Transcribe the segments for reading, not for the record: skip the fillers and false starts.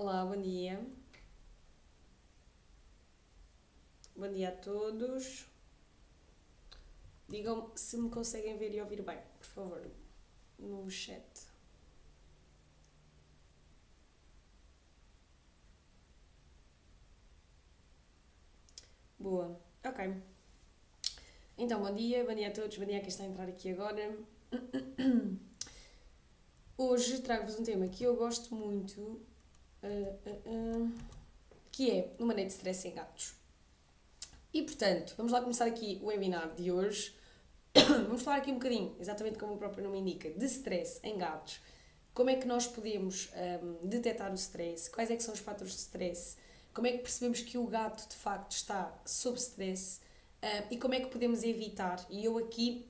Olá, bom dia. Bom dia a todos. Digam se me conseguem ver e ouvir bem, por favor, no chat. Boa. Ok. Então, bom dia a todos, bom dia a quem está a entrar aqui agora. Hoje trago-vos um tema que eu gosto muito, que é o manejo de stress em gatos. E, portanto, vamos lá começar aqui o webinar de hoje. Vamos falar aqui um bocadinho, exatamente como o próprio nome indica, de stress em gatos. Como é que nós podemos detectar o stress? Quais é que são os fatores de stress? Como é que percebemos que o gato, de facto, está sob stress? E como é que podemos evitar? E eu aqui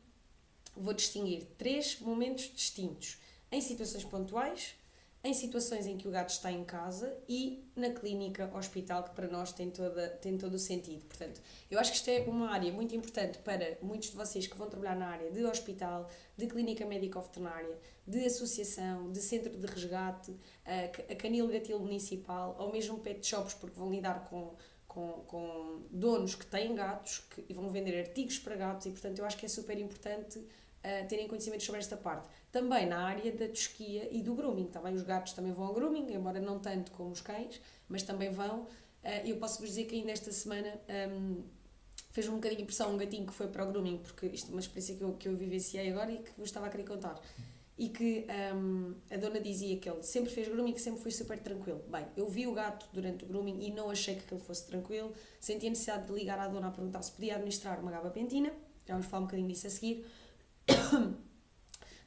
vou distinguir três momentos distintos. Em situações pontuais, em situações em que o gato está em casa e na clínica, hospital, que para nós tem todo o sentido. Portanto, eu acho que isto é uma área muito importante para muitos de vocês que vão trabalhar na área de hospital, de clínica médico-veterinária, de associação, de centro de resgate, a canil gatil municipal ou mesmo pet shops, porque vão lidar com donos que têm gatos e vão vender artigos para gatos e, portanto, eu acho que é super importante terem conhecimento sobre esta parte. Também na área da tosquia e do grooming. Também os gatos também vão ao grooming, embora não tanto como os cães, mas também vão. Eu posso-vos dizer que ainda esta semana fez um bocadinho de impressão um gatinho que foi para o grooming, porque isto é uma experiência que eu vivenciei agora e que vos estava a querer contar. E que a dona dizia que ele sempre fez grooming e que sempre foi super tranquilo. Bem, eu vi o gato durante o grooming e não achei que ele fosse tranquilo. Senti a necessidade de ligar à dona a perguntar se podia administrar uma gabapentina. Já vamos falar um bocadinho disso a seguir.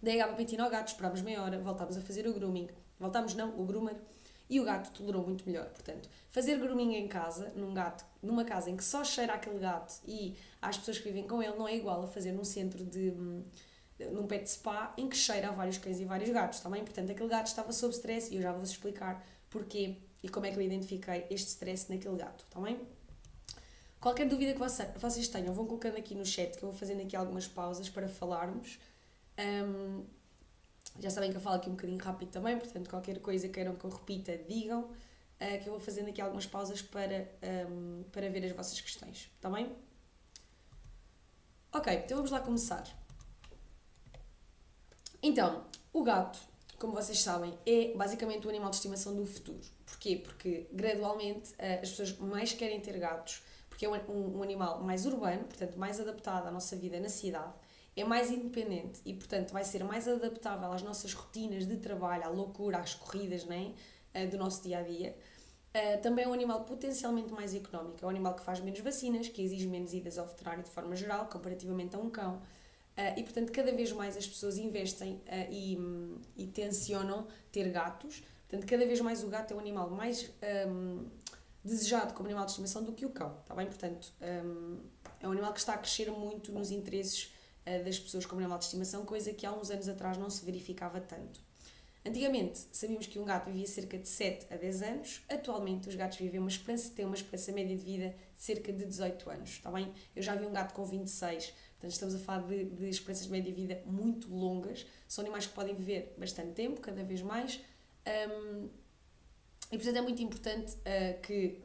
Dei a gabapentina ao gato, esperámos meia hora, voltámos a fazer o grooming. Voltámos não, o groomer. E o gato tolerou muito melhor. Portanto, fazer grooming em casa, numa casa em que só cheira aquele gato e às pessoas que vivem com ele, não é igual a fazer num pet spa em que cheira a vários cães e vários gatos, também. Portanto, aquele gato estava sob stress e eu já vou-vos explicar porquê e como é que eu identifiquei este stress naquele gato, também. Qualquer dúvida que vocês tenham, vão colocando aqui no chat, que eu vou fazendo aqui algumas pausas para falarmos. Já sabem que eu falo aqui um bocadinho rápido também, portanto, qualquer coisa queiram que eu repita, digam, que eu vou fazendo aqui algumas pausas para ver as vossas questões, está bem? Ok, então vamos lá começar. Então, o gato, como vocês sabem, é basicamente o animal de estimação do futuro. Porquê? Porque gradualmente as pessoas mais querem ter gatos, porque é um animal mais urbano, portanto mais adaptado à nossa vida na cidade, é mais independente e, portanto, vai ser mais adaptável às nossas rotinas de trabalho, à loucura, às corridas, né, do nosso dia a dia. Também é um animal potencialmente mais económico, é um animal que faz menos vacinas, que exige menos idas ao veterinário de forma geral, comparativamente a um cão. E, portanto, cada vez mais as pessoas investem e tencionam ter gatos. Portanto, cada vez mais o gato é um animal mais desejado como animal de estimação do que o cão, está bem? Portanto, é um animal que está a crescer muito nos interesses das pessoas como animal de estimação, coisa que há uns anos atrás não se verificava tanto. Antigamente, sabíamos que um gato vivia cerca de 7 a 10 anos. Atualmente, os gatos têm uma esperança média de vida de cerca de 18 anos, está bem? Eu já vi um gato com 26, portanto estamos a falar de esperanças de média de vida muito longas. São animais que podem viver bastante tempo, cada vez mais. E, portanto, é muito importante que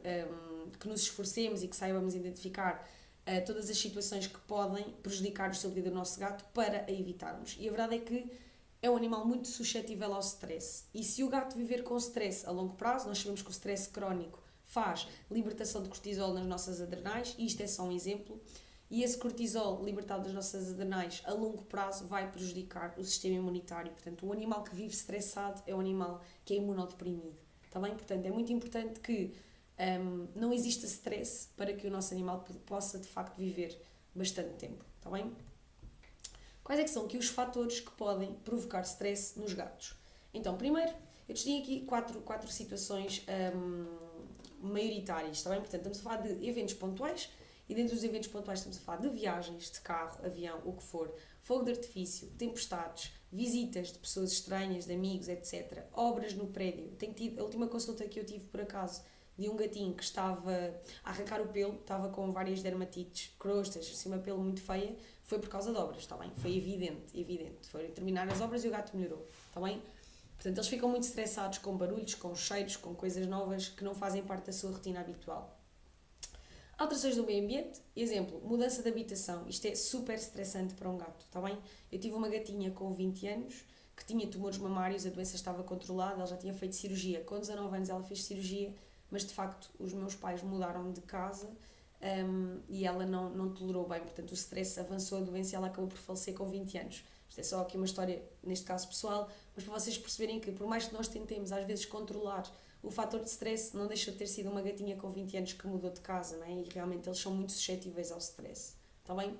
nos esforcemos e que saibamos identificar todas as situações que podem prejudicar o estilo de vida do nosso gato para a evitarmos. E a verdade é que é um animal muito suscetível ao stress. E se o gato viver com stress a longo prazo, nós sabemos que o stress crónico faz libertação de cortisol nas nossas adrenais, e isto é só um exemplo, e esse cortisol libertado das nossas adrenais a longo prazo vai prejudicar o sistema imunitário. Portanto, um animal que vive estressado é um animal que é imunodeprimido. Está bem? Portanto, é muito importante que não exista stress para que o nosso animal possa, de facto, viver bastante tempo. Está bem? Quais é que são aqui os fatores que podem provocar stress nos gatos? Então, primeiro, eu distingo aqui quatro situações maioritárias, está bem? Portanto, estamos a falar de eventos pontuais, e dentro dos eventos pontuais estamos a falar de viagens, de carro, avião, o que for, fogo de artifício, tempestades, visitas de pessoas estranhas, de amigos, etc. Obras no prédio. A última consulta que eu tive, por acaso, de um gatinho que estava a arrancar o pelo, estava com várias dermatites, crostas, assim, uma pelo muito feia, foi por causa de obras, está bem? Foi evidente. Foram terminar as obras e o gato melhorou, está bem? Portanto, eles ficam muito estressados com barulhos, com cheiros, com coisas novas que não fazem parte da sua rotina habitual. Alterações do meio ambiente, exemplo, mudança de habitação. Isto é super estressante para um gato, está bem? Eu tive uma gatinha com 20 anos que tinha tumores mamários, a doença estava controlada, ela já tinha feito cirurgia. Com 19 anos ela fez cirurgia, mas de facto os meus pais mudaram de casa e ela não tolerou bem, portanto o stress avançou a doença e ela acabou por falecer com 20 anos. Isto é só aqui uma história, neste caso pessoal, mas para vocês perceberem que por mais que nós tentemos às vezes controlar o fator de stress, não deixa de ter sido uma gatinha com 20 anos que mudou de casa, não é? E realmente eles são muito suscetíveis ao stress, está bem?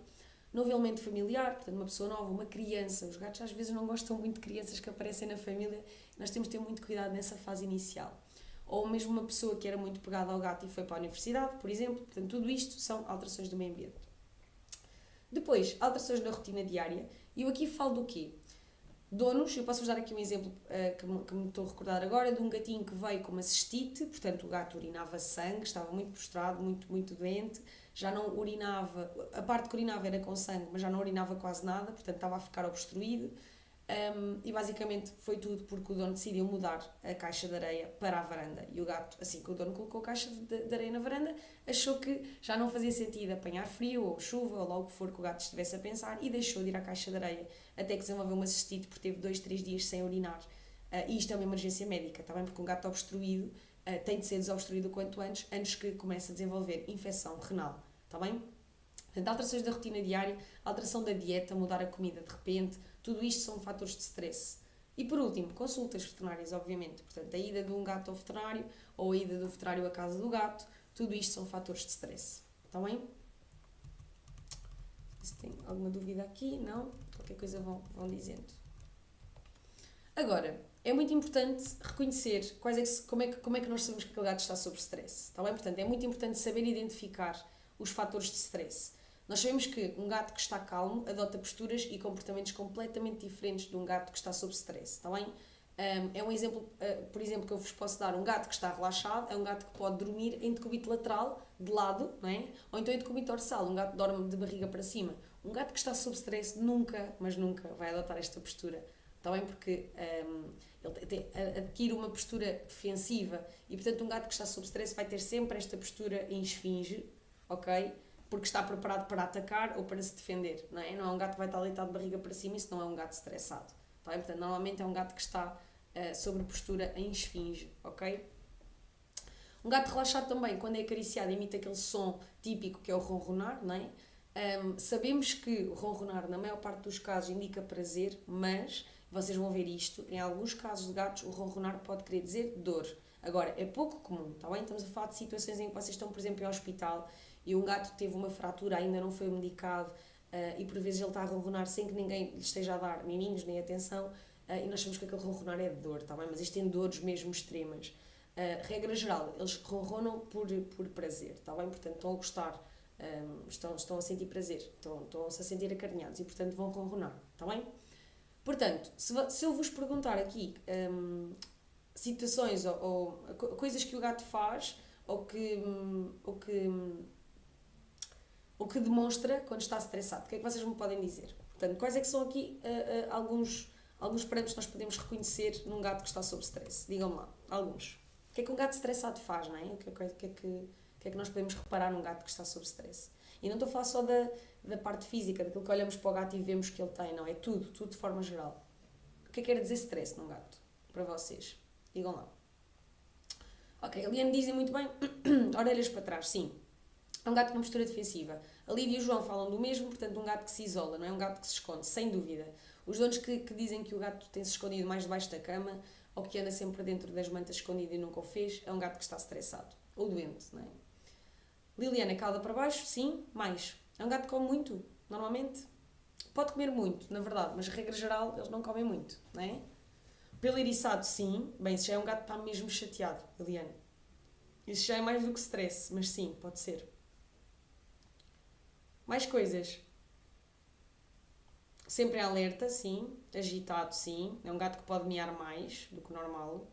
Novo elemento familiar, portanto uma pessoa nova, uma criança, os gatos às vezes não gostam muito de crianças que aparecem na família, nós temos de ter muito cuidado nessa fase inicial. Ou mesmo uma pessoa que era muito pegada ao gato e foi para a universidade, por exemplo, portanto tudo isto são alterações do meio ambiente. Depois, alterações na rotina diária, e eu aqui falo do quê? Donos, eu posso-vos dar aqui um exemplo que me estou a recordar agora, de um gatinho que veio com uma cistite, portanto o gato urinava sangue, estava muito prostrado, muito doente, já não urinava, a parte que urinava era com sangue, mas já não urinava quase nada, portanto estava a ficar obstruído, e basicamente foi tudo porque o dono decidiu mudar a caixa de areia para a varanda. E o gato, assim que o dono colocou a caixa de areia na varanda, achou que já não fazia sentido apanhar frio ou chuva ou logo o que for que o gato estivesse a pensar e deixou de ir à caixa de areia, até que desenvolveu uma cistite porque teve 2-3 dias sem urinar. E isto é uma emergência médica, está bem? Porque um gato obstruído tem de ser desobstruído o quanto antes que comece a desenvolver infecção renal, está bem? Portanto, alterações da rotina diária, alteração da dieta, mudar a comida de repente, tudo isto são fatores de stress. E por último, consultas veterinárias, obviamente. Portanto, a ida de um gato ao veterinário ou a ida do veterinário à casa do gato, tudo isto são fatores de stress. Está bem? Se tem alguma dúvida aqui, não? Qualquer coisa vão dizendo. Agora, é muito importante reconhecer como é que nós sabemos que aquele gato está sob stress. Está bem? Portanto, é muito importante saber identificar os fatores de stress. Nós sabemos que um gato que está calmo adota posturas e comportamentos completamente diferentes de um gato que está sob stress, está bem? É um exemplo, por exemplo, que eu vos posso dar. Um gato que está relaxado é um gato que pode dormir em decúbito lateral, de lado, não é? Ou então em decúbito dorsal, um gato dorme de barriga para cima. Um gato que está sob stress nunca, mas nunca vai adotar esta postura, está bem? Porque ele adquire uma postura defensiva e, portanto, um gato que está sob stress vai ter sempre esta postura em esfinge, ok? Porque está preparado para atacar ou para se defender, não é? Não é um gato que vai estar deitado de barriga para cima, isso não é um gato estressado, tá bem? Portanto, normalmente é um gato que está sobre postura em esfinge, ok? Um gato relaxado também, quando é acariciado, emite aquele som típico que é o ronronar, não é? Sabemos que o ronronar, na maior parte dos casos, indica prazer, mas vocês vão ver isto, em alguns casos de gatos, o ronronar pode querer dizer dor. Agora, é pouco comum, tá bem? Estamos a falar de situações em que vocês estão, por exemplo, em hospital e um gato teve uma fratura, ainda não foi medicado e por vezes ele está a ronronar sem que ninguém lhe esteja a dar miminhos nem atenção e nós sabemos que aquele ronronar é de dor, tá bem? Mas isto tem dores mesmo extremas. Regra geral, eles ronronam por prazer, tá bem? Portanto, estão a gostar, estão a sentir prazer, estão-se a sentir acarinhados e, portanto, vão ronronar, tá bem? Portanto, se eu vos perguntar aqui situações ou coisas que o gato faz ou que demonstra quando está estressado, o que é que vocês me podem dizer? Portanto, quais é que são aqui alguns parâmetros que nós podemos reconhecer num gato que está sob stress? Digam-me lá, alguns. O que é que um gato estressado faz, não é? O que é que nós podemos reparar num gato que está sob stress? E não estou a falar só da parte física, daquilo que olhamos para o gato e vemos que ele tem, não, é tudo de forma geral. O que é que quer dizer stress num gato, para vocês? Digam lá. Ok, a Liane dizem muito bem, orelhas para trás, sim. É um gato com postura defensiva. A Lídia e o João falam do mesmo, portanto, um gato que se isola, não é um gato que se esconde, sem dúvida. Os donos que dizem que o gato tem-se escondido mais debaixo da cama ou que anda sempre dentro das mantas escondido e nunca o fez, é um gato que está estressado. Ou doente, não é? Liliana, cauda para baixo, sim, mais. É um gato que come muito, normalmente. Pode comer muito, na verdade, mas regra geral eles não comem muito, não é? Pelo eriçado, sim. Bem, isso já é um gato que está mesmo chateado, Liliana. Isso já é mais do que stress, mas sim, pode ser. Mais coisas. Sempre em alerta, sim. Agitado, sim. É um gato que pode miar mais do que o normal.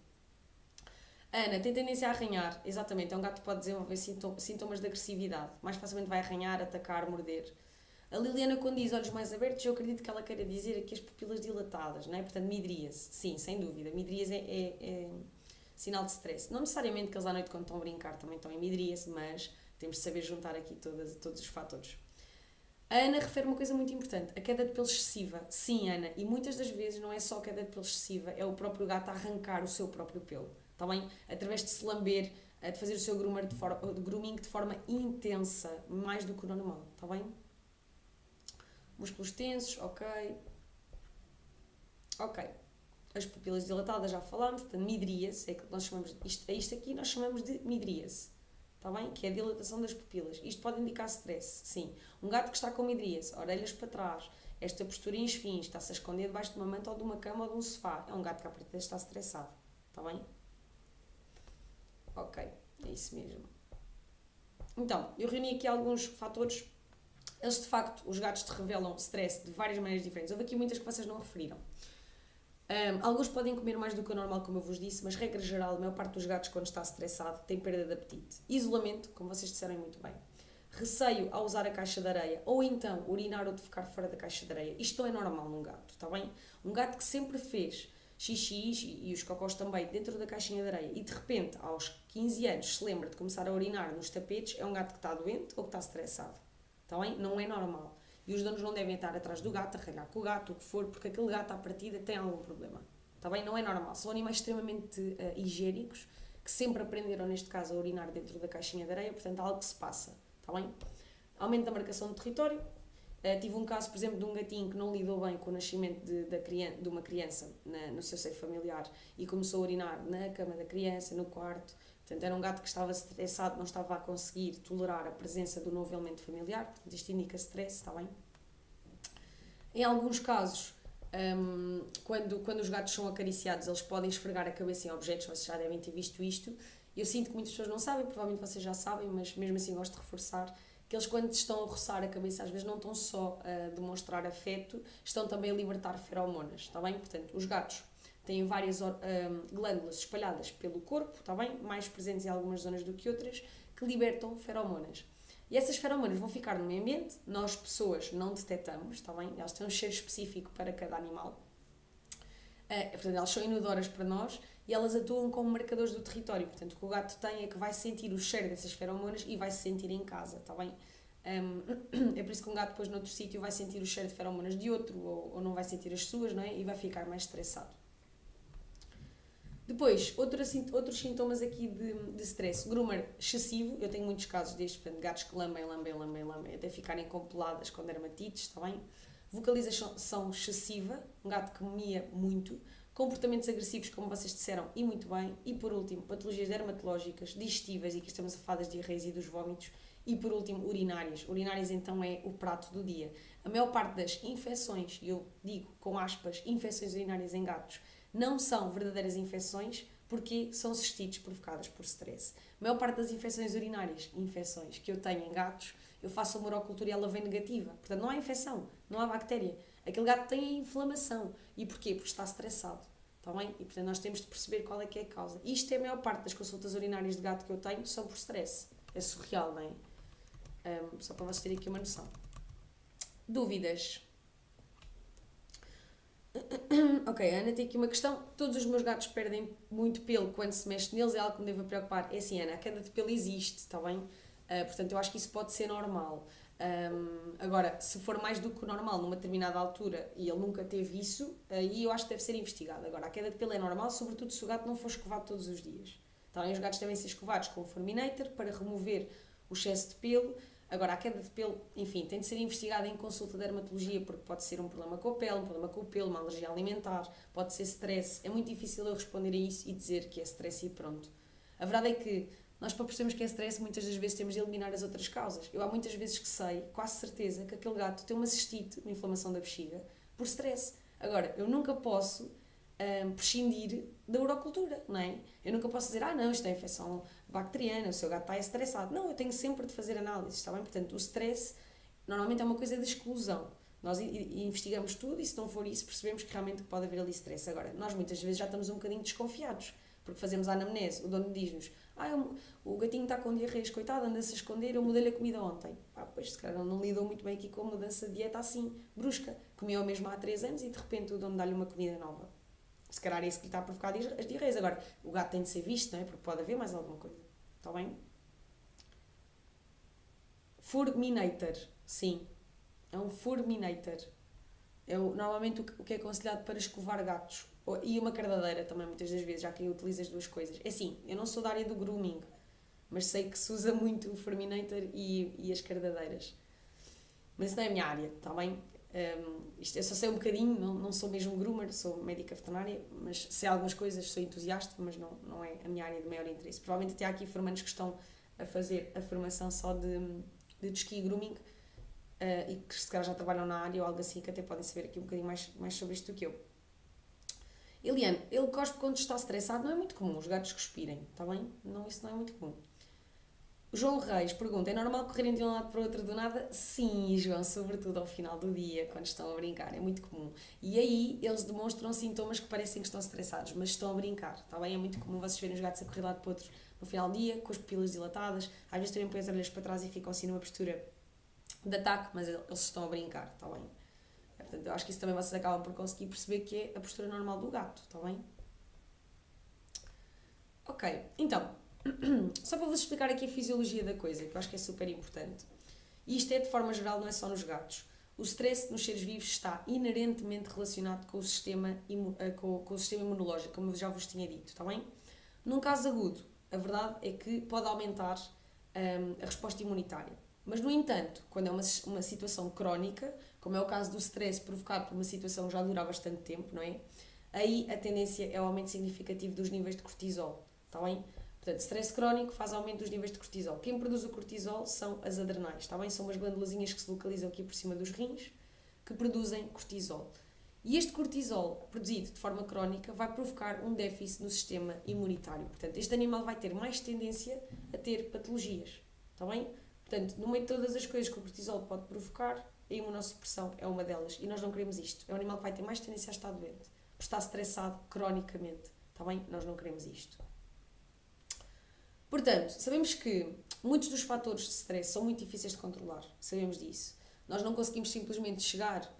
Ana, tem tendência a arranhar. Exatamente, é um gato que pode desenvolver sintomas de agressividade. Mais facilmente vai arranhar, atacar, morder. A Liliana, quando diz olhos mais abertos, eu acredito que ela queira dizer aqui as pupilas dilatadas, não é? Portanto, midríase. Sim, sem dúvida. Midríase é sinal de stress. Não necessariamente que eles à noite, quando estão a brincar, também estão em midríase, mas temos de saber juntar aqui todos os fatores. A Ana refere uma coisa muito importante, a queda de pelo excessiva. Sim, Ana, e muitas das vezes não é só a queda de pelo excessiva, é o próprio gato a arrancar o seu próprio pelo. Está bem? Através de se lamber, de fazer o seu grooming de forma intensa, mais do que o normal. Está bem? Músculos tensos, ok. Ok. As pupilas dilatadas já falámos, portanto, midríase, é que nós chamamos isto aqui nós chamamos de midríase. Está bem? Que é a dilatação das pupilas. Isto pode indicar stress, sim. Um gato que está com midríase, orelhas para trás, esta postura em esfinhos, está-se a esconder debaixo de uma manta ou de uma cama ou de um sofá. É um gato que à partida está estressado. Está bem? Ok, é isso mesmo. Então, eu reuni aqui alguns fatores. Eles, de facto, os gatos te revelam stress de várias maneiras diferentes. Houve aqui muitas que vocês não referiram. Alguns podem comer mais do que o normal, como eu vos disse, mas regra geral, a maior parte dos gatos, quando está estressado, tem perda de apetite. Isolamento, como vocês disseram muito bem. Receio ao usar a caixa de areia, ou então urinar ou defecar fora da caixa de areia. Isto não é normal num gato, está bem? Um gato que sempre fez xixis e os cocós também dentro da caixinha de areia e de repente, aos 15 anos, se lembra de começar a urinar nos tapetes, é um gato que está doente ou que está estressado. Está bem? Não é normal. E os donos não devem estar atrás do gato, a ralhar com o gato, o que for, porque aquele gato à partida tem algum problema. Está bem? Não é normal. São animais extremamente higiênicos, que sempre aprenderam, neste caso, a urinar dentro da caixinha de areia, portanto, há algo que se passa. Está bem? Aumento da marcação do território. Tive um caso, por exemplo, de um gatinho que não lidou bem com o nascimento de uma criança no seu seio familiar e começou a urinar na cama da criança, no quarto. Portanto, era um gato que estava estressado, não estava a conseguir tolerar a presença do novo elemento familiar. Portanto, isto indica stress, está bem? Em alguns casos, quando os gatos são acariciados, eles podem esfregar a cabeça em objetos, vocês já devem ter visto isto. Eu sinto que muitas pessoas não sabem, provavelmente vocês já sabem, mas mesmo assim gosto de reforçar que eles, quando estão a roçar a cabeça, às vezes não estão só a demonstrar afeto, estão também a libertar feromonas, está bem? Portanto, os gatos têm várias glândulas espalhadas pelo corpo, está bem? Mais presentes em algumas zonas do que outras, que libertam feromonas. E essas feromonas vão ficar no meio ambiente, nós, pessoas, não detectamos, está bem? Elas têm um cheiro específico para cada animal. Portanto, elas são inodoras para nós e elas atuam como marcadores do território. Portanto, o que o gato tem é que vai sentir o cheiro dessas feromonas e vai se sentir em casa, está bem? É por isso que um gato depois noutro sítio vai sentir o cheiro de feromonas de outro ou não vai sentir as suas, não é? E vai ficar mais estressado. Depois, outros sintomas aqui de stress. Groomer excessivo, eu tenho muitos casos destes, portanto, gatos que lambem, até ficarem com peladas com dermatites, está bem? Vocalização excessiva, um gato que mia muito. Comportamentos agressivos, como vocês disseram, e muito bem. E por último, patologias dermatológicas, digestivas, e aqui estamos a falar das diarreias e dos vómitos. E por último, urinárias. Urinárias então é o prato do dia. A maior parte das infecções, e eu digo com aspas, infecções urinárias em gatos, não são verdadeiras infecções porque são cistites provocadas por stress. A maior parte das infecções urinárias, infecções que eu tenho em gatos, eu faço a urocultura e ela vem negativa. Portanto, não há infecção, não há bactéria. Aquele gato tem a inflamação. E porquê? Porque está estressado. Está bem? E portanto nós temos de perceber qual é que é a causa. Isto é a maior parte das consultas urinárias de gato que eu tenho, são por stress. É surreal, não é? Só para vocês terem aqui uma noção. Dúvidas? Ok, a Ana tem aqui uma questão. Todos os meus gatos perdem muito pelo quando se mexe neles, é algo que me deva preocupar. É assim, Ana, a queda de pelo existe, está bem? Portanto, eu acho que isso pode ser normal. Agora, se for mais do que o normal numa determinada altura e ele nunca teve isso, aí eu acho que deve ser investigado. Agora, a queda de pelo é normal, sobretudo se o gato não for escovado todos os dias. Então, os gatos devem ser escovados com o Furminator para remover o excesso de pelo. Agora, a queda de pelo, enfim, tem de ser investigada em consulta de dermatologia, porque pode ser um problema com a pele, um problema com o pelo, uma alergia alimentar, pode ser stress. É muito difícil eu responder a isso e dizer que é stress e pronto. A verdade é que nós, para percebermos que é stress, muitas das vezes temos de eliminar as outras causas. Eu há muitas vezes que sei, quase certeza, que aquele gato tem uma cistite, uma inflamação da bexiga, por stress. Agora, eu nunca posso prescindir da urocultura, não é? Eu nunca posso dizer, não, isto é infecção bacteriana, o seu gato está estressado. Não, eu tenho sempre de fazer análises, está bem? Portanto, o stress normalmente é uma coisa de exclusão. Nós investigamos tudo e se não for isso, percebemos que realmente pode haver ali stress. Agora, nós muitas vezes já estamos um bocadinho desconfiados, porque fazemos a anamnese, o dono diz-nos: o gatinho está com diarreias, coitado, anda-se a esconder, eu mudei-lhe a comida ontem. Pois, se calhar não lidou muito bem aqui com a mudança de dieta assim, brusca. Comia o mesmo há 3 anos e de repente o dono dá-lhe uma comida nova. Se calhar é isso que lhe está a provocar as diarreias. Agora, o gato tem de ser visto, não é? Porque pode haver mais alguma coisa. Está bem? Furminator. Sim. É um furminator. Normalmente o que é aconselhado para escovar gatos. E uma cardadeira também, muitas das vezes. Já quem utiliza as duas coisas. É assim, eu não sou da área do grooming, mas sei que se usa muito o furminator e as cardadeiras. Mas isso não é a minha área, está bem? Eu só sei um bocadinho, não sou mesmo groomer, sou médica veterinária, mas sei algumas coisas, sou entusiasta, mas não é a minha área de maior interesse. Provavelmente até há aqui formandos que estão a fazer a formação só de ski grooming e que se calhar já trabalham na área ou algo assim, que até podem saber aqui um bocadinho mais sobre isto do que eu. Eliane, ele cospe quando está estressado, não é muito comum os gatos cuspirem, está bem? Isso não é muito comum. O João Reis pergunta: é normal correrem de um lado para o outro do nada? Sim, João, sobretudo ao final do dia, quando estão a brincar, é muito comum. E aí eles demonstram sintomas que parecem que estão estressados, mas estão a brincar, está bem? É muito comum vocês verem os gatos a correr de um lado para o outro no final do dia, com as pupilas dilatadas, às vezes também põem as orelhas para trás e ficam assim numa postura de ataque, mas eles estão a brincar, está bem? Portanto, eu acho que isso também vocês acabam por conseguir perceber que é a postura normal do gato, está bem? Ok, então, só para vos explicar aqui a fisiologia da coisa, que eu acho que é super importante. E isto é de forma geral, não é só nos gatos. O stress nos seres vivos está inerentemente relacionado com o sistema imunológico, como eu já vos tinha dito, está bem? Num caso agudo, a verdade é que pode aumentar a resposta imunitária. Mas, no entanto, quando é uma situação crónica, como é o caso do stress provocado por uma situação que já dura há bastante tempo, não é? Aí a tendência é o aumento significativo dos níveis de cortisol, está bem? Portanto, stress crónico faz aumento dos níveis de cortisol. Quem produz o cortisol são as adrenais, está bem? São umas glândulazinhas que se localizam aqui por cima dos rins, que produzem cortisol. E este cortisol, produzido de forma crónica, vai provocar um déficit no sistema imunitário. Portanto, este animal vai ter mais tendência a ter patologias, está bem? Portanto, no meio de todas as coisas que o cortisol pode provocar, a imunossupressão é uma delas. E nós não queremos isto. É um animal que vai ter mais tendência a estar doente, por estar estressado cronicamente, está bem? Nós não queremos isto. Portanto, sabemos que muitos dos fatores de stress são muito difíceis de controlar, sabemos disso. Nós não conseguimos simplesmente chegar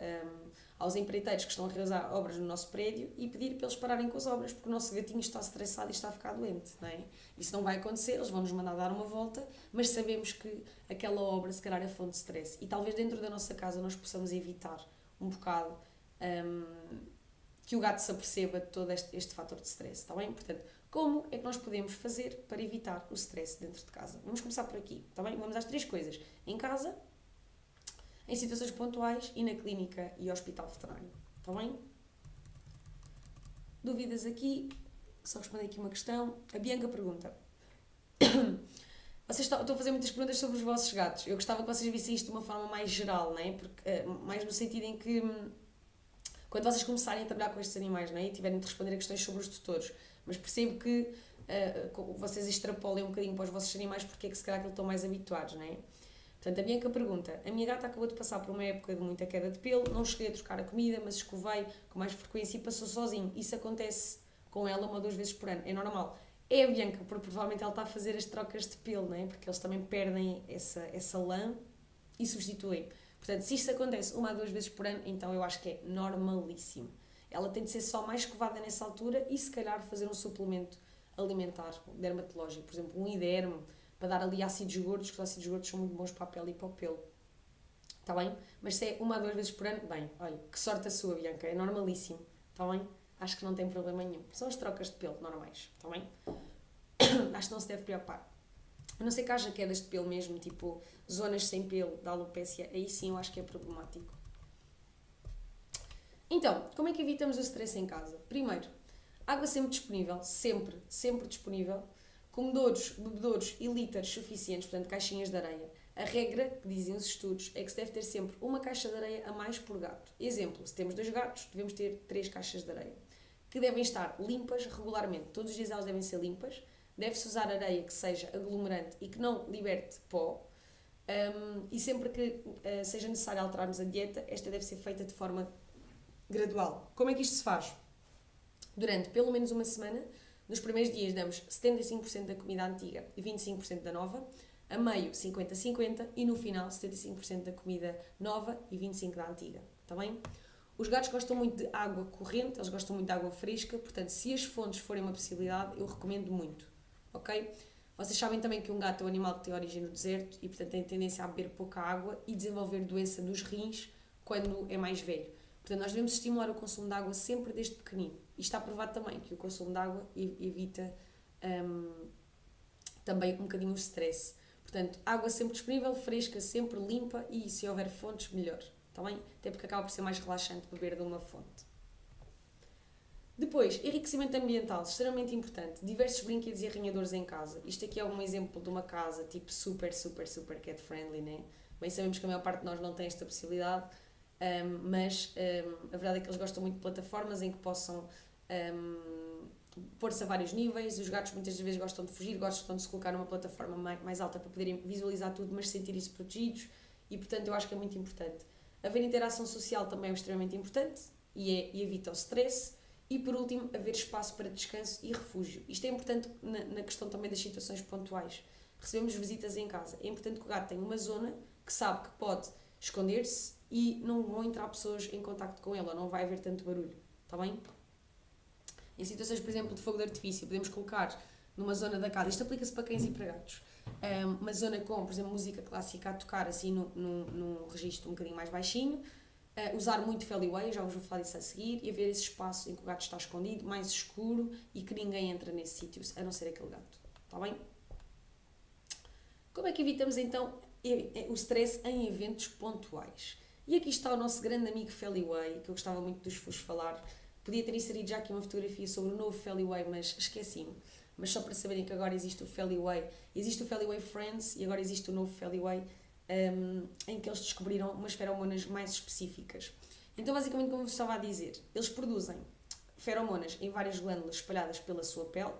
aos empreiteiros que estão a realizar obras no nosso prédio e pedir para eles pararem com as obras, porque o nosso gatinho está estressado e está a ficar doente, não é? Isso não vai acontecer, eles vão nos mandar dar uma volta, mas sabemos que aquela obra se calhar é fonte de stress e talvez dentro da nossa casa nós possamos evitar um bocado que o gato se aperceba de todo este fator de stress, está bem? Portanto, como é que nós podemos fazer para evitar o stress dentro de casa? Vamos começar por aqui, está bem? Vamos às 3 coisas. Em casa, em situações pontuais e na clínica e hospital veterinário, está bem? Dúvidas aqui? Só responder aqui uma questão. A Bianca pergunta: estou a fazer muitas perguntas sobre os vossos gatos. Eu gostava que vocês vissem isto de uma forma mais geral, não é? Porque, mais no sentido em que quando vocês começarem a trabalhar com estes animais, não é? E tiverem de responder a questões sobre os tutores, mas percebo que vocês extrapolem um bocadinho para os vossos animais porque é que se calhar que estão mais habituados, não é? Portanto, a Bianca pergunta: a minha gata acabou de passar por uma época de muita queda de pelo, não cheguei a trocar a comida, mas escovei com mais frequência e passou sozinho. Isso acontece com ela 1 ou 2 vezes por ano, é normal. É a Bianca, porque provavelmente ela está a fazer as trocas de pelo, não é? Porque eles também perdem essa lã e substituem. Portanto, se isto acontece 1 a 2 vezes por ano, então eu acho que é normalíssimo. Ela tem de ser só mais escovada nessa altura e se calhar fazer um suplemento alimentar, dermatológico, por exemplo, um iderme, para dar ali ácidos gordos, que os ácidos gordos são muito bons para a pele e para o pelo. Está bem? Mas se é 1 a 2 vezes por ano, bem, olha, que sorte a sua, Bianca, é normalíssimo. Está bem? Acho que não tem problema nenhum. São as trocas de pelo normais, está bem? Acho que não se deve preocupar. A não ser que haja quedas de pelo mesmo, tipo zonas sem pelo, da alopécia, aí sim eu acho que é problemático. Então, como é que evitamos o stress em casa? Primeiro, água sempre disponível, sempre disponível, comedouros, bebedouros e líters suficientes, portanto caixinhas de areia. A regra, que dizem os estudos, é que se deve ter sempre uma caixa de areia a mais por gato. Exemplo, se temos 2 gatos, devemos ter 3 caixas de areia, que devem estar limpas regularmente. Todos os dias elas devem ser limpas. Deve-se usar areia que seja aglomerante e que não liberte pó. E sempre que seja necessário alterarmos a dieta, esta deve ser feita de forma gradual. Como é que isto se faz? Durante pelo menos uma semana, Nos primeiros dias damos 75% da comida antiga e 25% da nova, a meio 50-50 e no final 75% da comida nova e 25% da antiga, está bem? Os gatos gostam muito de água corrente, eles gostam muito de água fresca, portanto, se as fontes forem uma possibilidade, eu recomendo muito, ok? Vocês sabem também que um gato é um animal que tem origem no deserto e, portanto, tem tendência a beber pouca água e desenvolver doença nos rins quando é mais velho. Portanto, nós devemos estimular o consumo de água sempre desde pequenino. E está provado também que o consumo de água evita também um bocadinho o stress. Portanto, água sempre disponível, fresca, sempre limpa e, se houver fontes, melhor. Está bem? Até porque acaba por ser mais relaxante beber de uma fonte. Depois, enriquecimento ambiental, extremamente importante. Diversos brinquedos e arranhadores em casa. Isto aqui é um exemplo de uma casa tipo super cat friendly, né? Bem, sabemos que a maior parte de nós não tem esta possibilidade, mas a verdade é que eles gostam muito de plataformas em que possam pôr-se a vários níveis. Os gatos muitas vezes gostam de fugir, gostam de se colocar numa plataforma mais alta para poderem visualizar tudo, mas sentirem-se protegidos e, portanto, eu acho que é muito importante. Haver interação social também é extremamente importante e evita o stress. E, por último, haver espaço para descanso e refúgio. Isto é importante na questão também das situações pontuais. Recebemos visitas em casa. É importante que o gato tenha uma zona que sabe que pode esconder-se e não vão entrar pessoas em contacto com ele, ou não vai haver tanto barulho. Está bem? Em situações, por exemplo, de fogo de artifício, podemos colocar numa zona da casa, isto aplica-se para cães e para gatos, uma zona com, por exemplo, música clássica a tocar assim num registro um bocadinho mais baixinho, usar muito Feliway, já vos vou falar disso a seguir, e haver esse espaço em que o gato está escondido, mais escuro e que ninguém entra nesse sítio, a não ser aquele gato. Está bem? Como é que evitamos então o stress em eventos pontuais? E aqui está o nosso grande amigo Feliway, que eu gostava muito de vos falar. Podia ter inserido já aqui uma fotografia sobre o novo Feliway, mas esqueci-me. Mas só para saberem que agora existe o Feliway Friends e agora existe o novo Feliway, em que eles descobriram umas feromonas mais específicas. Então, basicamente, como eu estava a dizer, eles produzem feromonas em várias glândulas espalhadas pela sua pele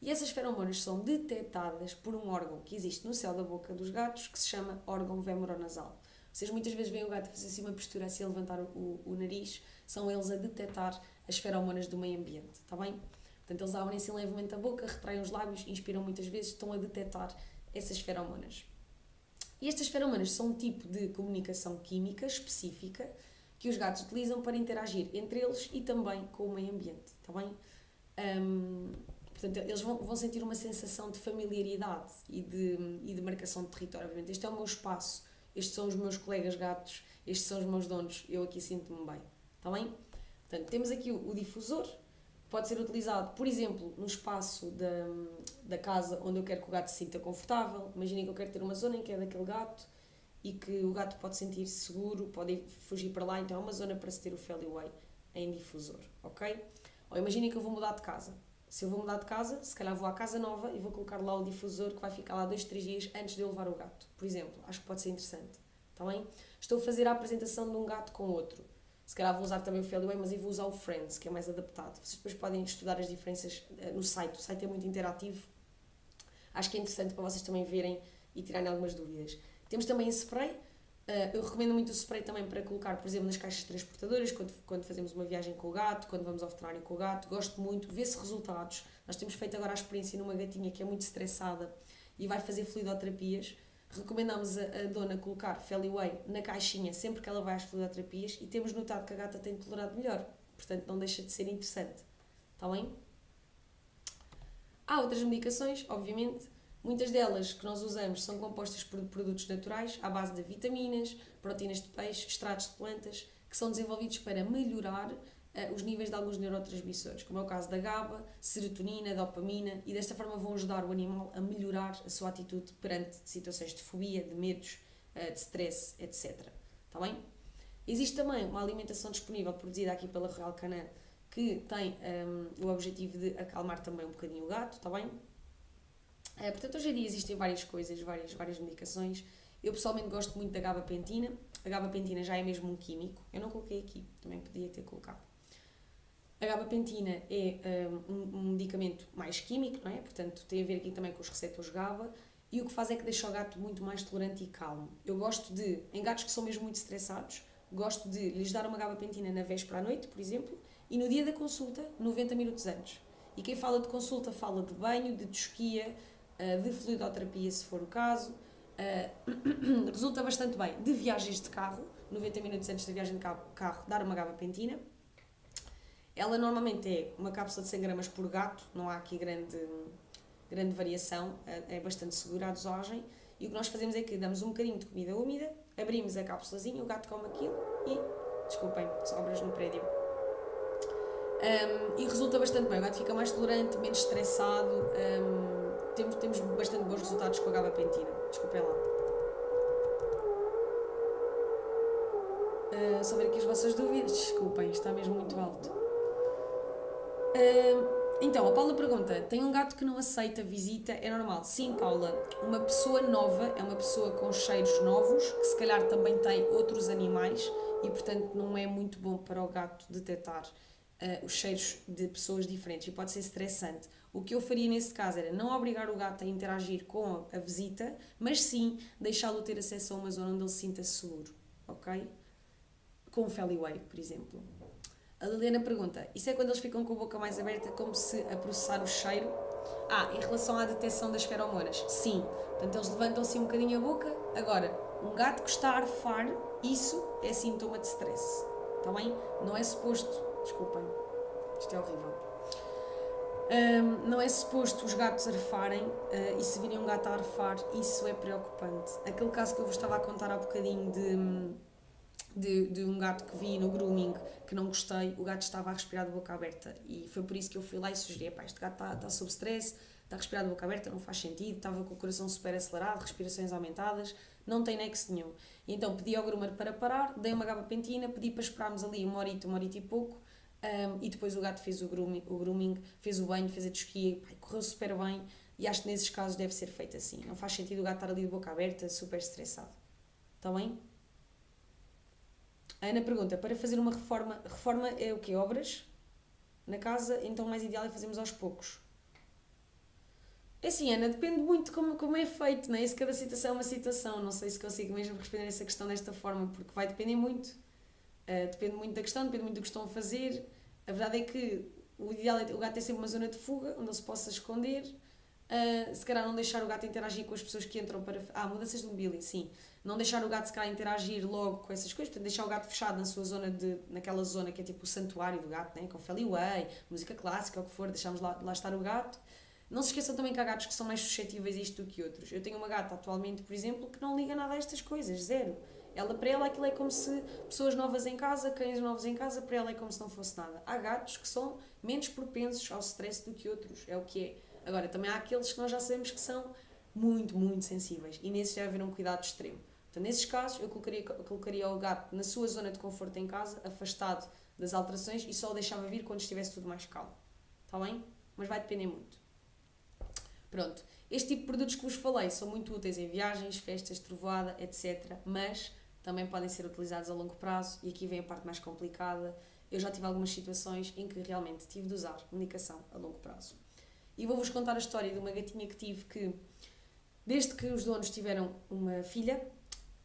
e essas feromonas são detectadas por um órgão que existe no céu da boca dos gatos que se chama órgão vemeronasal. Vocês muitas vezes veem o gato fazer assim uma postura, assim a levantar o nariz, são eles a detectar as feromonas do meio ambiente, está bem? Portanto, eles abrem assim levemente a boca, retraem os lábios, inspiram muitas vezes, estão a detectar essas feromonas. E estas feromonas são um tipo de comunicação química específica que os gatos utilizam para interagir entre eles e também com o meio ambiente, está bem? Portanto, eles vão sentir uma sensação de familiaridade e de marcação de território, obviamente. Este é o meu espaço, estes são os meus colegas gatos, estes são os meus donos, eu aqui sinto-me bem, está bem? Portanto, temos aqui o difusor, pode ser utilizado, por exemplo, no espaço da casa onde eu quero que o gato se sinta confortável. Imaginem que eu quero ter uma zona em que é daquele gato e que o gato pode sentir-se seguro, pode fugir para lá, então é uma zona para se ter o Feliway em difusor, ok? Ou imaginem que eu vou mudar de casa. Se eu vou mudar de casa, se calhar vou à casa nova e vou colocar lá o difusor que vai ficar lá 2-3 dias antes de eu levar o gato, por exemplo. Acho que pode ser interessante, está bem? Estou a fazer a apresentação de um gato com outro. Se calhar vou usar também o Feliway, mas eu vou usar o Friends, que é mais adaptado. Vocês depois podem estudar as diferenças no site. O site é muito interativo. Acho que é interessante para vocês também verem e tirarem algumas dúvidas. Temos também spray. Eu recomendo muito o spray também para colocar, por exemplo, nas caixas transportadoras, quando fazemos uma viagem com o gato, quando vamos ao veterinário com o gato. Gosto muito, vê-se resultados. Nós temos feito agora a experiência numa gatinha que é muito estressada e vai fazer fluidoterapias. Recomendamos a dona colocar Feliway na caixinha sempre que ela vai às fluidoterapias e temos notado que a gata tem tolerado melhor. Portanto, não deixa de ser interessante. Está bem? Há outras medicações, obviamente. Muitas delas que nós usamos são compostas por produtos naturais à base de vitaminas, proteínas de peixe, extratos de plantas, que são desenvolvidos para melhorar os níveis de alguns neurotransmissores, como é o caso da GABA, serotonina, dopamina, e desta forma vão ajudar o animal a melhorar a sua atitude perante situações de fobia, de medos, de stress, etc. Está bem? Existe também uma alimentação disponível produzida aqui pela Royal Canin que tem o objetivo de acalmar também um bocadinho o gato, está bem? Portanto, hoje em dia existem várias coisas, várias medicações. Eu pessoalmente gosto muito da gabapentina. A gabapentina já é mesmo um químico. Eu não coloquei aqui, também podia ter colocado. A gabapentina é um medicamento mais químico, não é? Portanto, tem a ver aqui também com os receptores GABA. E o que faz é que deixa o gato muito mais tolerante e calmo. Eu gosto de, em gatos que são mesmo muito estressados, gosto de lhes dar uma gabapentina na véspera à noite, por exemplo, e no dia da consulta, 90 minutos antes. E quem fala de consulta fala de banho, de tosquia, de fluidoterapia, se for o caso. Resulta bastante bem. De viagens de carro, 90 minutos antes da viagem de carro, dar uma gabapentina. Ela normalmente é uma cápsula de 100 gramas por gato, não há aqui grande variação, é bastante segura a dosagem. E o que nós fazemos é que damos um bocadinho de comida úmida, abrimos a cápsulazinha, o gato come aquilo e, desculpem, obras no prédio. E resulta bastante bem, o gato fica mais tolerante, menos estressado, temos bastante bons resultados com a gabapentina, desculpem lá. Só ver aqui as vossas dúvidas, desculpem, está mesmo muito alto. Então, a Paula pergunta, tem um gato que não aceita visita, é normal? Sim, Paula, uma pessoa nova é uma pessoa com cheiros novos, que se calhar também tem outros animais e, portanto, não é muito bom para o gato detectar os cheiros de pessoas diferentes e pode ser estressante. O que eu faria nesse caso era não obrigar o gato a interagir com a visita, mas sim deixá-lo ter acesso a uma zona onde ele se sinta seguro, ok? Com o Feliway, por exemplo. A Liliana pergunta, isso é quando eles ficam com a boca mais aberta, como se a processar o cheiro? Em relação à detecção das feromonas, sim. Portanto, eles levantam assim um bocadinho a boca. Agora, um gato que está a arfar, isso é sintoma de stress. Está bem? Não é suposto... Desculpem, isto é horrível. Não é suposto os gatos arfarem e se virem um gato a arfar, isso é preocupante. Aquele caso que eu vos estava a contar há bocadinho de um gato que vi no grooming que não gostei, o gato estava a respirar de boca aberta e foi por isso que eu fui lá e sugeri, este gato está sob stress, está a respirar de boca aberta, não faz sentido, estava com o coração super acelerado, respirações aumentadas, não tem nexo nenhum. E então pedi ao groomer para parar, dei uma gabapentina, pedi para esperarmos ali uma horita e pouco e depois o gato fez o grooming, fez o banho, fez a tosquia, correu super bem e acho que nesses casos deve ser feito assim, não faz sentido o gato estar ali de boca aberta, super estressado. Está bem? A Ana pergunta, para fazer uma reforma é o quê? Obras? Na casa, então o mais ideal é fazermos aos poucos. É assim, Ana, depende muito de como é feito, não é? Se cada situação é uma situação, não sei se consigo mesmo responder essa questão desta forma, porque vai depender muito. Depende muito da questão, depende muito do que estão a fazer. A verdade é que o ideal é o gato ter sempre uma zona de fuga, onde ele se possa esconder. Se calhar não deixar o gato interagir com as pessoas que entram para... mudanças de mobília, sim. Não deixar o gato se calhar interagir logo com essas coisas, portanto deixar o gato fechado na sua zona naquela zona que é tipo o santuário do gato, né? Com Feliway, música clássica, ou o que for, deixamos lá estar o gato. Não se esqueçam também que há gatos que são mais suscetíveis a isto do que outros. Eu tenho uma gata atualmente, por exemplo, que não liga nada a estas coisas, zero. Para ela aquilo é como se pessoas novas em casa, cães novos em casa, para ela é como se não fosse nada. Há gatos que são menos propensos ao stress do que outros, é o que é. Agora, também há aqueles que nós já sabemos que são muito, muito sensíveis e nesses deve haver um cuidado extremo. Então, nesses casos, eu colocaria o gato na sua zona de conforto em casa, afastado das alterações e só o deixava vir quando estivesse tudo mais calmo. Está bem? Mas vai depender muito. Pronto. Este tipo de produtos que vos falei são muito úteis em viagens, festas, trovoada, etc. Mas também podem ser utilizados a longo prazo e aqui vem a parte mais complicada. Eu já tive algumas situações em que realmente tive de usar medicação a longo prazo. E vou-vos contar a história de uma gatinha que tive que, desde que os donos tiveram uma filha,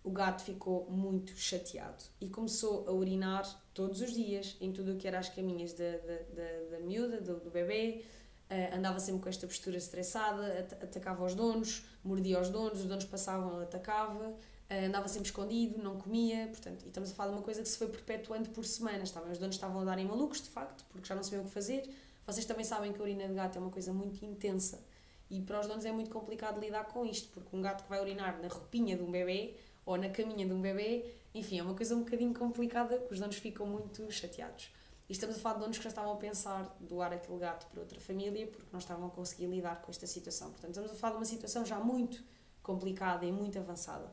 o gato ficou muito chateado e começou a urinar todos os dias em tudo o que era as caminhas da miúda, do bebê, andava sempre com esta postura estressada, atacava os donos, mordia os donos passavam, ele atacava, andava sempre escondido, não comia, portanto, e estamos a falar de uma coisa que se foi perpetuando por semanas, os donos estavam a darem malucos, de facto, porque já não sabiam o que fazer. Vocês também sabem que a urina de gato é uma coisa muito intensa e para os donos é muito complicado lidar com isto, porque um gato que vai urinar na roupinha de um bebê ou na caminha de um bebê, enfim, é uma coisa um bocadinho complicada, que os donos ficam muito chateados. E estamos a falar de donos que já estavam a pensar doar aquele gato para outra família porque não estavam a conseguir lidar com esta situação. Portanto, estamos a falar de uma situação já muito complicada e muito avançada.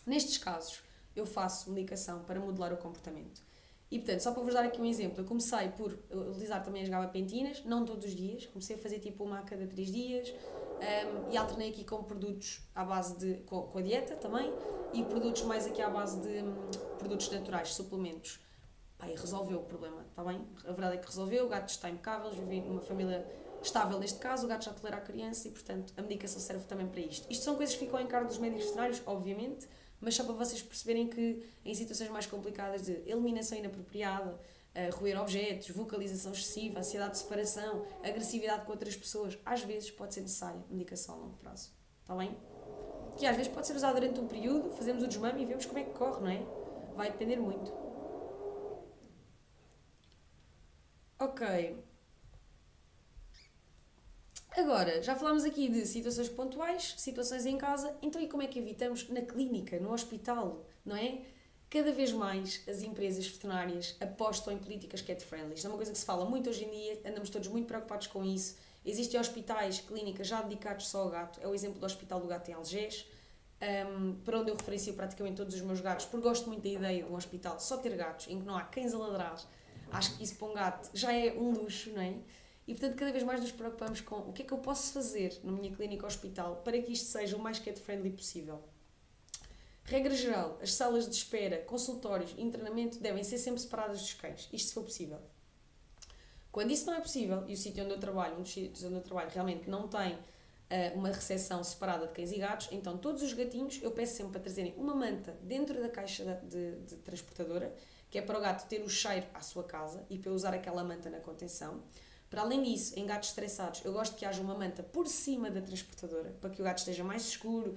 Nestes casos, eu faço medicação para modelar o comportamento. E, portanto, só para vos dar aqui um exemplo, eu comecei por utilizar também as gabapentinas, não todos os dias, comecei a fazer tipo uma a cada 3 dias e alternei aqui com produtos à base com a dieta também e produtos mais aqui à base de produtos naturais, suplementos. E resolveu o problema, está bem? A verdade é que resolveu, o gato está impecável, vive numa família estável neste caso, o gato já tolera a criança e, portanto, a medicação serve também para isto. Isto são coisas que ficam em cargo dos médicos veterinários, obviamente, mas só para vocês perceberem que em situações mais complicadas de eliminação inapropriada, roer objetos, vocalização excessiva, ansiedade de separação, agressividade com outras pessoas, às vezes pode ser necessária medicação a longo prazo. Está bem? Que às vezes pode ser usado durante um período, fazemos o desmame e vemos como é que corre, não é? Vai depender muito. Ok. Agora, já falámos aqui de situações pontuais, situações em casa, então e como é que evitamos na clínica, no hospital, não é? Cada vez mais as empresas veterinárias apostam em políticas cat-friendly. Isto é uma coisa que se fala muito hoje em dia, andamos todos muito preocupados com isso. Existem hospitais, clínicas já dedicados só ao gato. É o exemplo do Hospital do Gato em Algés, para onde eu referencio praticamente todos os meus gatos, porque gosto muito da ideia de um hospital só ter gatos, em que não há cães a ladrar. Acho que isso para um gato já é um luxo, não é? E portanto, cada vez mais nos preocupamos com o que é que eu posso fazer na minha clínica ou hospital para que isto seja o mais cat-friendly possível. Regra geral, as salas de espera, consultórios e internamento devem ser sempre separadas dos cães, isto se for possível. Quando isso não é possível, e o sítio onde eu trabalho, um dos sítios onde eu trabalho, realmente não tem uma recepção separada de cães e gatos, então todos os gatinhos eu peço sempre para trazerem uma manta dentro da caixa de transportadora, que é para o gato ter o cheiro à sua casa e para eu usar aquela manta na contenção. Para além disso, em gatos estressados, eu gosto que haja uma manta por cima da transportadora, para que o gato esteja mais escuro,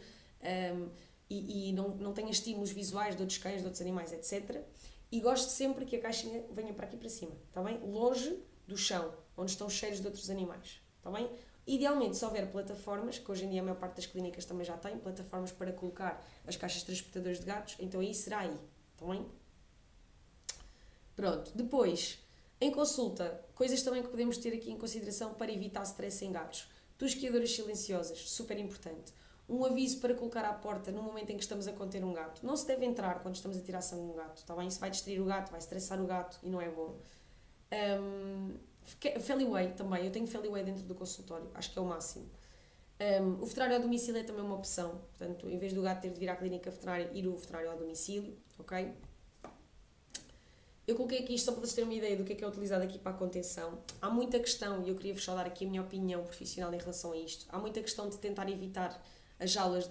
e não tenha estímulos visuais de outros cães, de outros animais, etc. E gosto sempre que a caixinha venha para aqui para cima, está bem? Longe do chão, onde estão cheiros de outros animais, está bem? Idealmente, se houver plataformas, que hoje em dia a maior parte das clínicas também já tem, plataformas para colocar as caixas transportadoras de gatos, então aí será aí, está bem? Pronto, depois, em consulta, coisas também que podemos ter aqui em consideração para evitar stress em gatos. Tosquiadoras silenciosas, super importante. Um aviso para colocar à porta no momento em que estamos a conter um gato. Não se deve entrar quando estamos a tirar sangue de um gato, está bem? Isso vai distrair o gato, vai estressar o gato e não é bom. Feliway também, eu tenho Feliway dentro do consultório, acho que é o máximo. O veterinário ao domicílio é também uma opção, portanto, em vez do gato ter de vir à clínica veterinária, ir o veterinário ao domicílio, ok? Eu coloquei aqui isto só para vocês terem uma ideia do que é utilizado aqui para a contenção. Há muita questão, e eu queria-vos só dar aqui a minha opinião profissional em relação a isto, há muita questão de tentar evitar as jaulas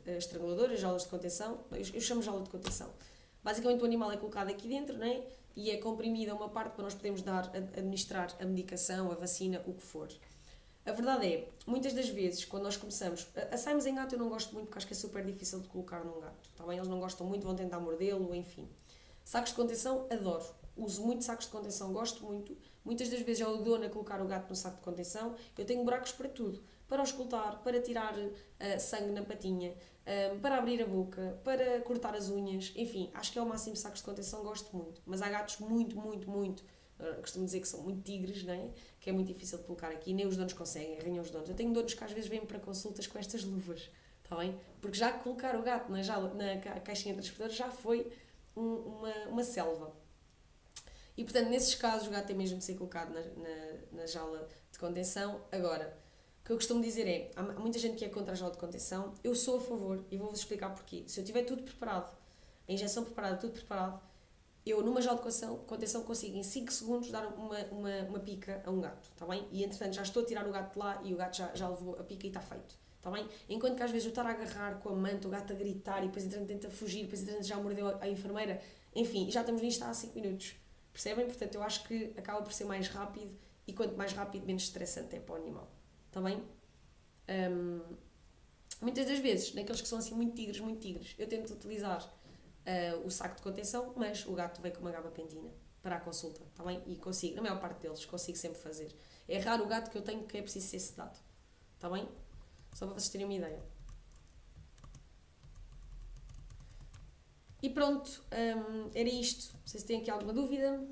estranguladoras, as jaulas de contenção, eu chamo jaula de contenção. Basicamente o animal é colocado aqui dentro, né? E é comprimida uma parte para nós podermos administrar a medicação, a vacina, o que for. A verdade é, muitas das vezes, quando nós começamos... A Simons em gato eu não gosto muito porque acho que é super difícil de colocar num gato, tá bem? Eles não gostam muito, vão tentar mordê-lo, enfim. Sacos de contenção, adoro. Uso muito sacos de contenção, gosto muito. Muitas das vezes é o dono a colocar o gato no saco de contenção. Eu tenho buracos para tudo. Para auscultar, para tirar sangue na patinha, para abrir a boca, para cortar as unhas. Enfim, acho que é o máximo de sacos de contenção, gosto muito. Mas há gatos muito, costumo dizer que são muito tigres, não é? Que é muito difícil de colocar aqui. Nem os donos conseguem, arranham os donos. Eu tenho donos que às vezes vêm para consultas com estas luvas, está bem? Porque já colocar o gato na caixinha transportadora já foi uma selva. E portanto, nesses casos, o gato tem mesmo de ser colocado na jaula de contenção. Agora, o que eu costumo dizer é, há muita gente que é contra a jaula de contenção, eu sou a favor e vou-vos explicar porquê. Se eu tiver tudo preparado, a injeção preparada, tudo preparado, eu numa jaula de contenção consigo em 5 segundos dar uma pica a um gato, está bem? E entretanto já estou a tirar o gato de lá e o gato já levou a pica e está feito, está bem? Enquanto que às vezes eu estar a agarrar com a manta, o gato a gritar e depois entretanto tenta fugir, depois entretanto já mordeu a enfermeira, enfim, já estamos nisto há 5 minutos, percebem? Portanto eu acho que acaba por ser mais rápido e quanto mais rápido, menos estressante é para o animal, está bem? Muitas das vezes, naqueles que são assim muito tigres, eu tento utilizar o saco de contenção, mas o gato veio com uma gabapentina para a consulta, está bem? E consigo, na maior parte deles, consigo sempre fazer. É raro o gato que eu tenho que é preciso ser sedado, está bem? Só para vocês terem uma ideia. E pronto, era isto. Não sei se têm aqui alguma dúvida.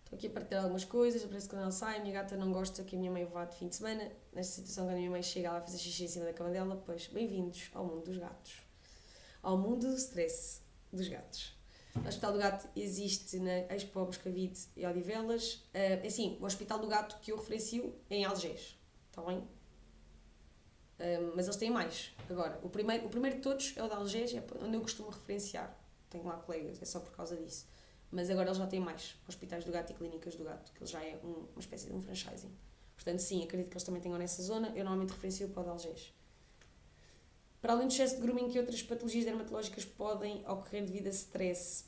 Estou aqui a partilhar algumas coisas. Parece que quando ela sai, a minha gata não gosta que a minha mãe vá de fim de semana. Nesta situação, quando a minha mãe chega, ela vai fazer xixi em cima da cama dela. Pois, bem-vindos ao mundo dos gatos. Ao mundo do stress dos gatos. O Hospital do Gato existe na Expo Moscavide e Odivelas. Assim, o Hospital do Gato que eu referencio é em Algés. Está bem? Mas eles têm mais. Agora, o primeiro de todos é o de Algés, é onde eu costumo referenciar. Tenho lá colegas, é só por causa disso. Mas agora eles já têm mais hospitais do gato e clínicas do gato, que ele já é uma espécie de um franchising. Portanto, sim, acredito que eles também tenham nessa zona. Eu normalmente referencio para o de Algés. Para além do excesso de grooming, que outras patologias dermatológicas podem ocorrer devido a stress?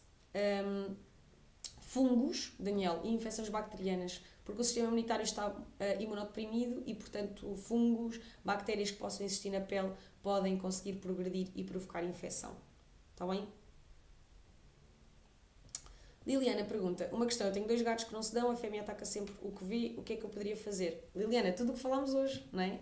fungos, Daniel, e infecções bacterianas, porque o sistema imunitário está imunodeprimido e, portanto, fungos, bactérias que possam existir na pele podem conseguir progredir e provocar infecção. Está bem? Liliana pergunta, uma questão, eu tenho 2 gatos que não se dão, a fêmea ataca sempre o que vê, o que é que eu poderia fazer? Liliana, tudo o que falámos hoje, não é?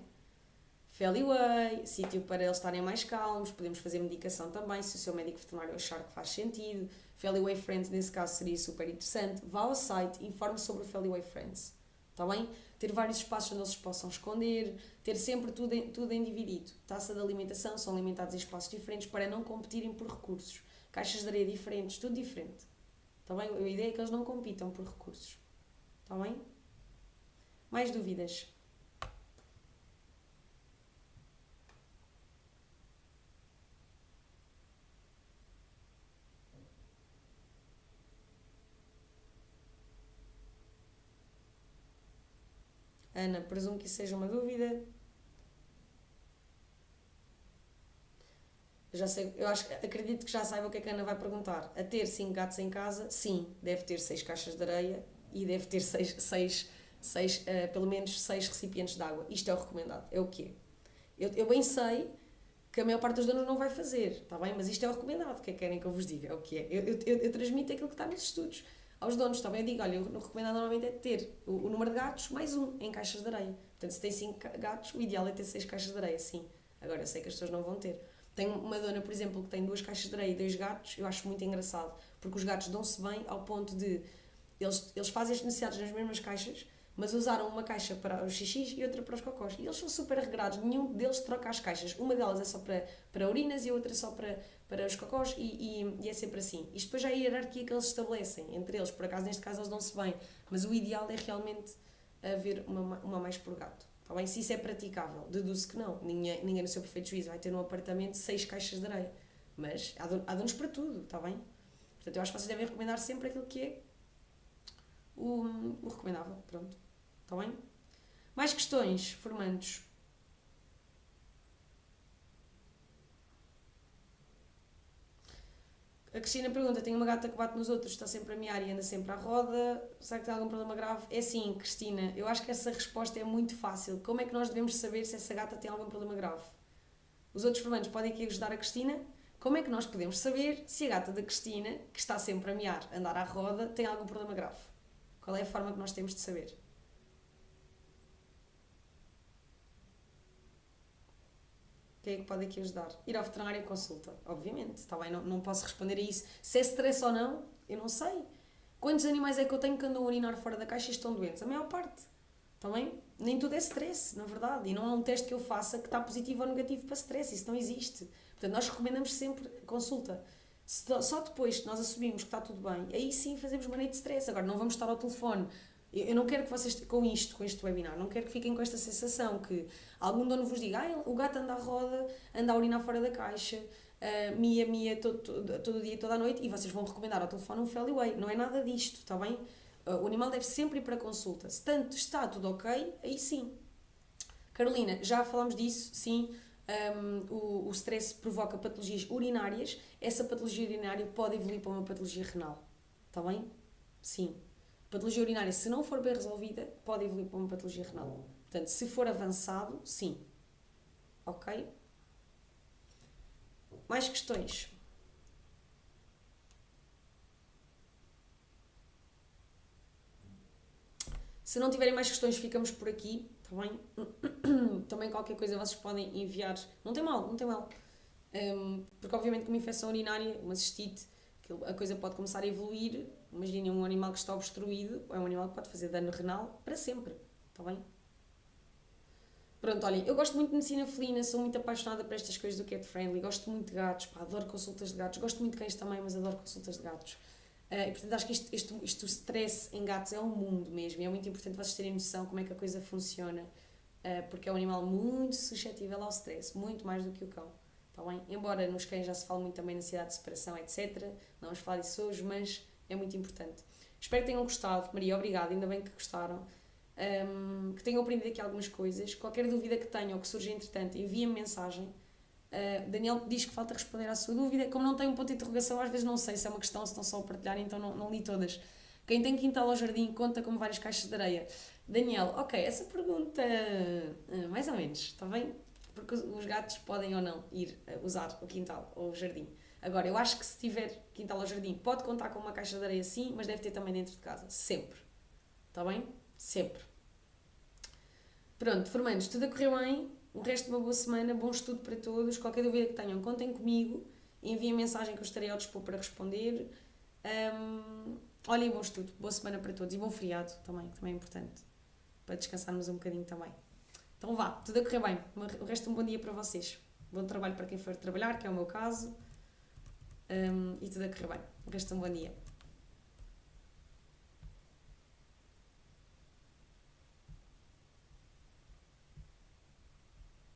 Feliway, sítio para eles estarem mais calmos, podemos fazer medicação também, se o seu médico veterinário achar que faz sentido. Feliway Friends, nesse caso, seria super interessante. Vá ao site, informe sobre o Feliway Friends, está bem? Ter vários espaços onde eles se possam esconder, ter sempre tudo em dividido. Taça de alimentação, são alimentados em espaços diferentes para não competirem por recursos. Caixas de areia diferentes, tudo diferente. Está bem? A ideia é que eles não compitam por recursos. Está bem? Mais dúvidas? Ana, presumo que isso seja uma dúvida. Já sei, acredito que já saiba o que é que a Ana vai perguntar. A ter 5 gatos em casa, sim, deve ter 6 caixas de areia e deve ter pelo menos 6 recipientes de água. Isto é o recomendado, é o quê? Eu bem sei que a maior parte dos donos não vai fazer, está bem? Mas isto é o recomendado, o que é que querem que eu vos diga? É o que é. Eu transmito aquilo que está nos estudos aos donos, está bem? Eu digo, olha, o recomendado normalmente é ter o número de gatos mais um em caixas de areia. Portanto, se tem 5 gatos, o ideal é ter 6 caixas de areia, sim. Agora, eu sei que as pessoas não vão ter. Tenho uma dona, por exemplo, que tem 2 caixas de areia e 2 gatos, eu acho muito engraçado, porque os gatos dão-se bem ao ponto de eles fazem as necessidades nas mesmas caixas, mas usaram uma caixa para os xixis e outra para os cocós. E eles são super regrados, nenhum deles troca as caixas. Uma delas é só para urinas e a outra só para os cocós e é sempre assim. Isto depois já é a hierarquia que eles estabelecem entre eles. Por acaso, neste caso, eles dão-se bem, mas o ideal é realmente haver uma mais por gato. Está bem? Se isso é praticável, deduzo que não. Ninguém no seu perfeito juízo vai ter num apartamento 6 caixas de areia. Mas há donos para tudo, está bem? Portanto, eu acho que vocês devem recomendar sempre aquilo que é o recomendável. Pronto. Está bem? Mais questões, formandos? A Cristina pergunta, tenho uma gata que bate nos outros, está sempre a miar e anda sempre à roda, será que tem algum problema grave? É sim, Cristina, eu acho que essa resposta é muito fácil. Como é que nós devemos saber se essa gata tem algum problema grave? Os outros formandos podem aqui ajudar a Cristina. Como é que nós podemos saber se a gata da Cristina, que está sempre a miar, andar à roda, tem algum problema grave? Qual é a forma que nós temos de saber? Quem é que pode aqui ajudar? Ir ao veterinário e consulta, obviamente, está bem? Não posso responder a isso. Se é stress ou não, eu não sei. Quantos animais é que eu tenho que andam a urinar fora da caixa e estão doentes? A maior parte, está bem? Nem tudo é stress, na verdade. E não há um teste que eu faça que está positivo ou negativo para stress, isso não existe. Portanto, nós recomendamos sempre consulta. Só depois que nós assumimos que está tudo bem, aí sim fazemos manejo de stress. Agora, não vamos estar ao telefone. Eu não quero que vocês, com este webinar, não quero que fiquem com esta sensação que algum dono vos diga, o gato anda à roda, anda a urinar fora da caixa, mia todo dia e toda a noite, e vocês vão recomendar ao telefone um Feliway. Não é nada disto, está bem? O animal deve sempre ir para consulta. Se tanto está tudo ok, aí sim. Carolina, já falámos disso, sim. O stress provoca patologias urinárias. Essa patologia urinária pode evoluir para uma patologia renal. Está bem? Sim. Patologia urinária, se não for bem resolvida, pode evoluir para uma patologia renal. Portanto, se for avançado, sim. Ok? Mais questões? Se não tiverem mais questões, ficamos por aqui, está bem? Também qualquer coisa vocês podem enviar. Não tem mal, não tem mal. Porque obviamente com uma infecção urinária, uma cistite, a coisa pode começar a evoluir. Imaginem um animal que está obstruído, é um animal que pode fazer dano renal para sempre, está bem? Pronto, olhem, eu gosto muito de medicina felina, sou muito apaixonada por estas coisas do cat friendly, gosto muito de gatos, adoro consultas de gatos, gosto muito de cães também, mas adoro consultas de gatos. E portanto acho que isto stress em gatos é um mundo mesmo, e é muito importante vocês terem noção como é que a coisa funciona, porque é um animal muito suscetível ao stress, muito mais do que o cão. Está bem? Embora nos cães já se fale muito também na necessidade de separação, etc. Não vamos falar disso hoje, mas é muito importante. Espero que tenham gostado. Maria, obrigada, ainda bem que gostaram. Que tenham aprendido aqui algumas coisas. Qualquer dúvida que tenham ou que surja entretanto, enviem-me mensagem. Daniel diz que falta responder à sua dúvida. Como não tem um ponto de interrogação, às vezes não sei se é uma questão, se estão só a partilhar, então não li todas. Quem tem quintal ou jardim conta como várias caixas de areia. Daniel, ok, essa pergunta, mais ou menos, está bem? Porque os gatos podem ou não ir usar o quintal ou o jardim. Agora, eu acho que se tiver quintal ou jardim, pode contar com uma caixa de areia sim, mas deve ter também dentro de casa. Sempre. Está bem? Sempre. Pronto, formandos, tudo a correr bem. O resto de uma boa semana, bom estudo para todos. Qualquer dúvida que tenham, contem comigo. Enviem mensagem que eu estarei ao dispor para responder. Olhem, bom estudo, boa semana para todos e bom feriado também é importante, para descansarmos um bocadinho também. Então vá, tudo a correr bem. O resto um bom dia para vocês. Bom trabalho para quem for trabalhar, que é o meu caso. E tudo a correr bem. O resto um bom dia.